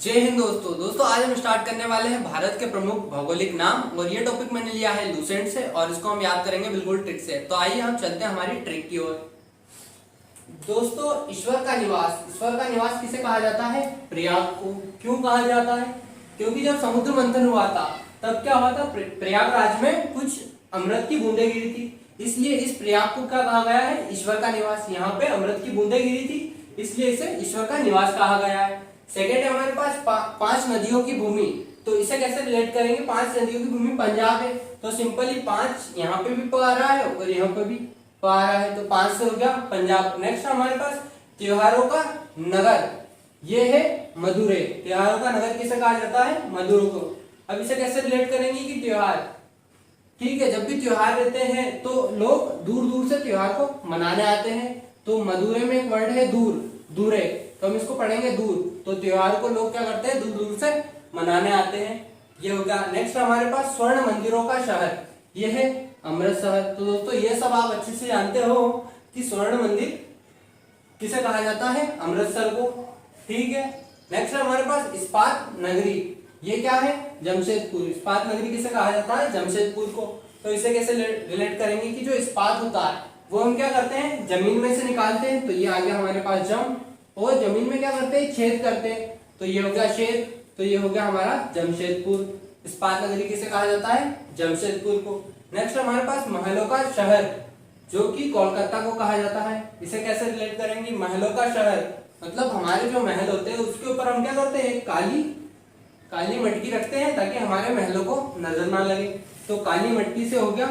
जय हिंद दोस्तों आज हम स्टार्ट करने वाले हैं भारत के प्रमुख भौगोलिक नाम। और ये टॉपिक मैंने लिया है लूसेंट से और इसको हम याद करेंगे बिल्कुल ट्रिक से। तो आइए हम चलते हैं हमारी ट्रिक की ओर। दोस्तों ईश्वर का निवास किसे कहा जाता है? प्रयाग को। क्यों कहा जाता है? क्योंकि जब समुद्र मंथन हुआ था तब क्या हुआ था, प्रयागराज में कुछ अमृत की बूंदें गिरी थी, इसलिए इस प्रयाग को क्या कहा गया है? ईश्वर का निवास। यहाँ पे अमृत की बूंदें गिरी थी इसलिए इसे ईश्वर का निवास कहा गया है। सेकेंड है हमारे पास पांच नदियों की भूमि। तो इसे कैसे रिलेट करेंगे? पांच नदियों की भूमि पंजाब है, तो सिंपली पांच यहाँ पे भी पा रहा है और यहाँ पे भी पा रहा है, तो पांच से हो गया पंजाब। नेक्स्ट हमारे पास त्योहारों का नगर, ये है मदुरै। त्योहारों का नगर किसे कहा जाता है? मदुरै को। अब इसे कैसे रिलेट करेंगे कि त्योहार, ठीक है, जब भी त्योहार रहते हैं तो लोग दूर दूर से त्योहार को मनाने आते हैं। तो मदुरै में एक वर्ड है दूर, दूरे, तो हम इसको पढ़ेंगे दूर। तो त्योहार को लोग क्या करते हैं? दूर दूर से मनाने आते हैं। ये हो गया। नेक्स्ट हमारे पास स्वर्ण मंदिरों का शहर, ये है अमृतसर। तो दोस्तों ये सब आप अच्छे से जानते हो कि स्वर्ण मंदिर किसे कहा जाता है? अमृतसर को, ठीक है। नेक्स्ट हमारे पास इस्पात नगरी, ये क्या है? जमशेदपुर। इस्पात नगरी किसे कहा जाता है? जमशेदपुर को। तो इसे कैसे रिलेट करेंगे कि जो इस्पात होता है वो हम क्या करते हैं? जमीन में से निकालते हैं, तो ये आ गया हमारे पास जम, और जमीन में क्या करते हैं? छेद करते हैं, तो ये हो गया छेद, तो ये हो गया हमारा जमशेदपुर। इस्पात नगरी किसे कहा जाता है? जमशेदपुर को। नेक्स्ट हमारे पास महलों का शहर, जो कि कोलकाता को कहा जाता है। इसे कैसे रिलेट करेंगे? महलों का शहर मतलब हमारे जो महल होते हैं उसके ऊपर हम क्या करते हैं? काली मटकी रखते हैं ताकि हमारे महलों को नजर ना लगे। तो काली मटकी से हो गया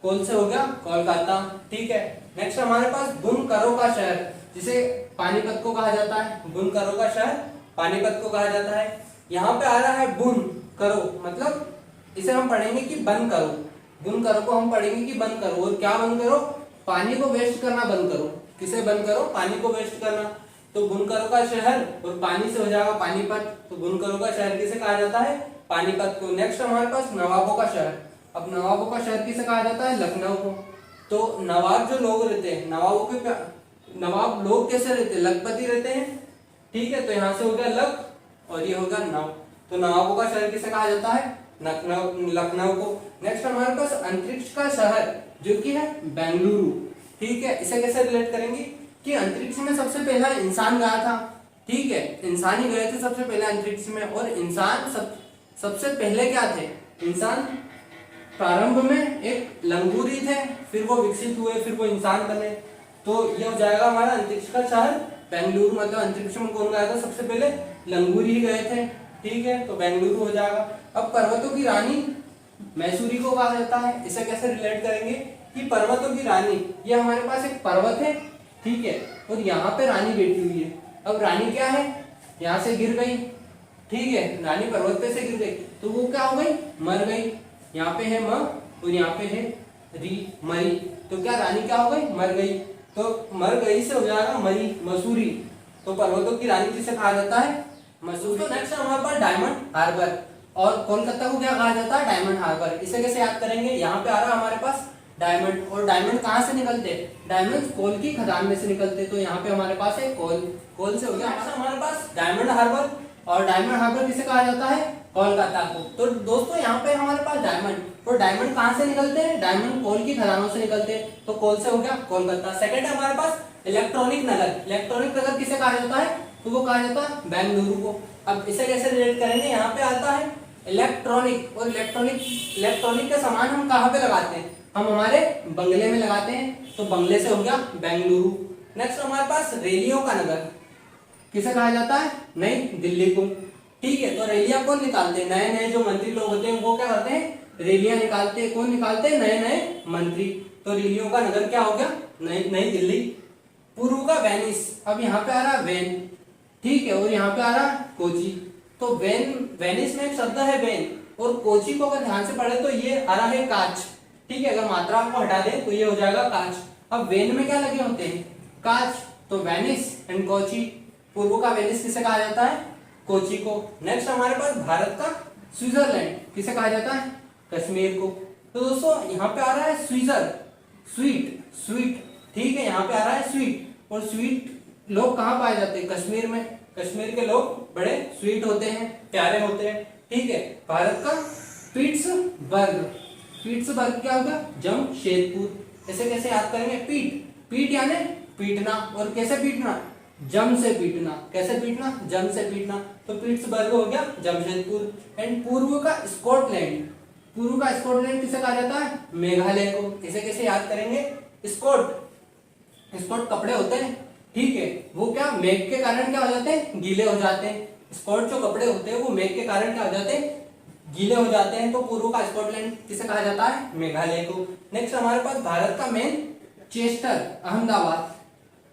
कोल से हो गया कोलकाता, ठीक है। नेक्स्ट हमारे पास बुनकरों का शहर, जिसे पानीपत को कहा जाता है। बुनकरों का शहर पानीपत को कहा जाता है। यहाँ पे आ रहा है बुन करो, मतलब इसे हम पढ़ेंगे कि बंद करो। बुनकरों को हम पढ़ेंगे कि बंद करो। और क्या बंद करो? पानी को वेस्ट करना बंद करो। किसे बंद करो? पानी को वेस्ट करना। तो बुनकरों का शहर और पानी से हो जाएगा पानीपत। तो बुनकरों का शहर किसे कहा जाता है? पानीपत को। नेक्स्ट हमारे पास नवाबों का शहर। अब नवाबों का शहर किसे कहा जाता है? लखनऊ को। तो नवाब जो लोग रहते हैं, नवाब लोग कैसे रहते हैं? लखपति रहते हैं, ठीक है। तो यहाँ से हो गया लख और ये हो गया नव। तो नवाबों का शहर किसे कहा जाता है? लखनऊ को। नेक्स्ट हमारे पास अंतरिक्ष का शहर, जो कि है बेंगलुरु, ठीक है। इसे कैसे रिलेट करेंगे कि अंतरिक्ष में सबसे पहला इंसान गया था, ठीक है। इंसान ही गए थे सबसे पहले अंतरिक्ष में। और इंसान सबसे पहले क्या थे? इंसान प्रारंभ में एक लंगूर ही थे, फिर वो विकसित हुए, फिर वो इंसान बने। तो ये हो जाएगा हमारा अंतरिक्ष का शहर बेंगलुरु। मतलब अंतरिक्ष में कौन गया था? सबसे पहले लंगूर ही गए थे, ठीक है। तो बेंगलुरु हो जाएगा। अब पर्वतों की रानी मैसूरी को कहा जाता है। इसे कैसे रिलेट करेंगे कि पर्वतों की रानी, ये हमारे पास एक पर्वत है, ठीक है, और यहाँ पे रानी बैठी हुई है। अब रानी क्या है? यहाँ से गिर गई, ठीक है, रानी पर्वत पे से गिर गई, तो वो क्या हो गई? मर गई। यहाँ पे है म और यहाँ पे है री, मरी। तो क्या रानी क्या हो गई? मर गई। तो मर गई से हो जाएगा मरी, मसूरी। तो पर्वतों की रानी किसे कहा जाता है? मसूरी। तो नेक्स्ट हमारे पास डायमंड हार्बर। और कोलकाता को क्या कहा जाता है? डायमंड हार्बर। इसे कैसे याद करेंगे? यहाँ पे आ रहा है हमारे पास डायमंड। और डायमंड कहाँ से निकलते? डायमंड कोल की खदान में से निकलते। तो यहाँ पे हमारे पास है कोल से हो गया हमारे पास डायमंड हार्बर। और डायमंड हार्बर किसे कहा जाता है? कोलकाता को। तो दोस्तों यहाँ पे हमारे पास डायमंड, और डायमंड कहाँ से निकलते हैं? डायमंड कोल की खदानों से निकलते हैं। तो कोल से हो गया कोलकाता। सेकंड है हमारे पास इलेक्ट्रॉनिक नगर। इलेक्ट्रॉनिक नगर किसे कहा जाता है? तो वो कहा जाता है बेंगलुरु को। अब इसे कैसे रिलेट करेंगे? यहाँ पे आता है इलेक्ट्रॉनिक, और इलेक्ट्रॉनिक का सामान हम कहाँ पे लगाते हैं? हम हमारे बंगले में लगाते हैं। तो बंगले से हो गया बेंगलुरु। नेक्स्ट हमारे पास रेलियों का नगर, किसे कहा जाता है? नई दिल्ली को, ठीक है। तो रैलियां कौन निकालते हैं? नए नए जो मंत्री लोग होते हैं वो क्या करते हैं? रैलियां निकालते हैं। कौन निकालते हैं? नए नए मंत्री। तो रैलियों का नगर क्या हो गया? नई दिल्ली। पूर्व का वेनिस। अब यहाँ पे आ रहा है वेन, ठीक है, और यहाँ पे आ रहा है कोची। तो वेनिस में एक शब्द है वेन, और कोची को अगर ध्यान से पढ़े तो ये आ रहा है कांच, ठीक है। अगर मात्रा को हटा दे तो ये हो जाएगा कांच। अब वेन में क्या लगे होते हैं? कांच। तो वेनिस एंड कोची। पूर्व का वेनिस किसे कहा जाता है? कोची को। नेक्स्ट हमारे पास भारत का स्विट्जरलैंड किसे कहा जाता है? कश्मीर को। तो दोस्तों यहाँ पे आ रहा है स्वीट, ठीक है, यहाँ पे आ रहा है स्वीट। और स्वीट लोग कहाँ पाए जाते हैं? कश्मीर में। कश्मीर के लोग बड़े स्वीट होते हैं, प्यारे होते हैं। ठीक है, भारत का पिट्सबर्ग, पिट्सबर्ग क्या होगा? जमशेदपुर। ऐसे कैसे याद करेंगे? पीट, पीट यानी पीटना, और कैसे पीटना? जम से पीटना। कैसे पीटना? जम से पीटना। तो पिट्सबर्ग हो गया जमशेदपुर। एंड पूर्व का स्कॉटलैंड, पूर्व का स्कॉटलैंड किसे कहा जाता है? मेघालय को। कैसे कैसे याद करेंगे? स्कॉट, स्कॉट कपड़े होते हैं, ठीक है, वो क्या मेघ के कारण क्या हो जाते हैं? गीले हो जाते हैं। स्कॉट जो कपड़े होते हैं वो मेघ के कारण क्या हो जाते हैं? गीले हो जाते हैं। तो पूर्व का स्कॉटलैंड किसे कहा जाता है? मेघालय को। नेक्स्ट हमारे पास भारत का मेन चेस्टर, अहमदाबाद।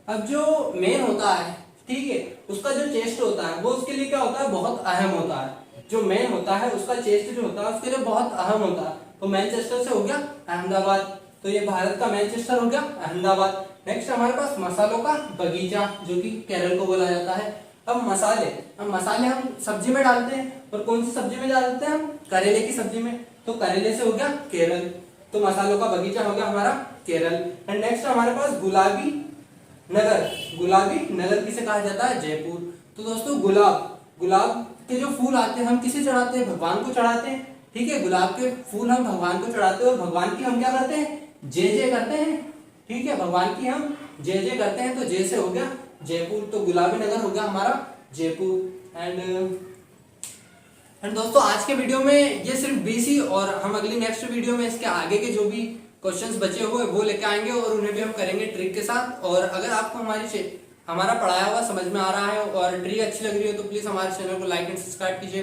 अब जो मेन होता है, ठीक है, उसका जो चेस्ट होता है वो उसके लिए क्या होता है? बहुत अहम होता है। जो मेन होता है उसका चेस्ट जो होता है उसके लिए बहुत अहम होता है। तो मैनचेस्टर से हो गया अहमदाबाद। तो ये भारत का मैनचेस्टर हो गया अहमदाबाद। नेक्स्ट हमारे पास मसालों का बगीचा, जो कि केरल को बोला जाता है। अब मसाले, अब मसाले हम सब्जी में डालते हैं, और कौन सी सब्जी में डालते हैं हम? करेले की सब्जी में। तो करेले से हो गया केरल। तो मसालों का बगीचा हो गया हमारा केरल। एंड नेक्स्ट हमारे पास गुलाबी नगर, गुलाबी नगर किसे कहा जाता है? जयपुर। तो दोस्तों गुलाब, गुलाब के जो फूल आते हैं हम किसे चढ़ाते हैं? भगवान को चढ़ाते हैं। ठीक है, गुलाब के फूल हम भगवान को चढ़ाते हैं, और भगवान की हम क्या करते हैं? जय जय करते हैं। ठीक है, भगवान की हम जय जय करते हैं। तो जय से हो गया जयपुर। तो गुलाबी नगर हो गया हमारा जयपुर। एंड दोस्तों आज के वीडियो में ये सिर्फ 20 ही, और हम अगली नेक्स्ट वीडियो में इसके आगे के जो भी क्वेश्चंस बचे हुए वो लेके आएंगे, और उन्हें भी हम करेंगे ट्रिक के साथ। और अगर आपको हमारा पढ़ाया हुआ समझ में आ रहा है और ट्रिक अच्छी लग रही है तो प्लीज हमारे चैनल को लाइक एंड सब्सक्राइब कीजिएगा।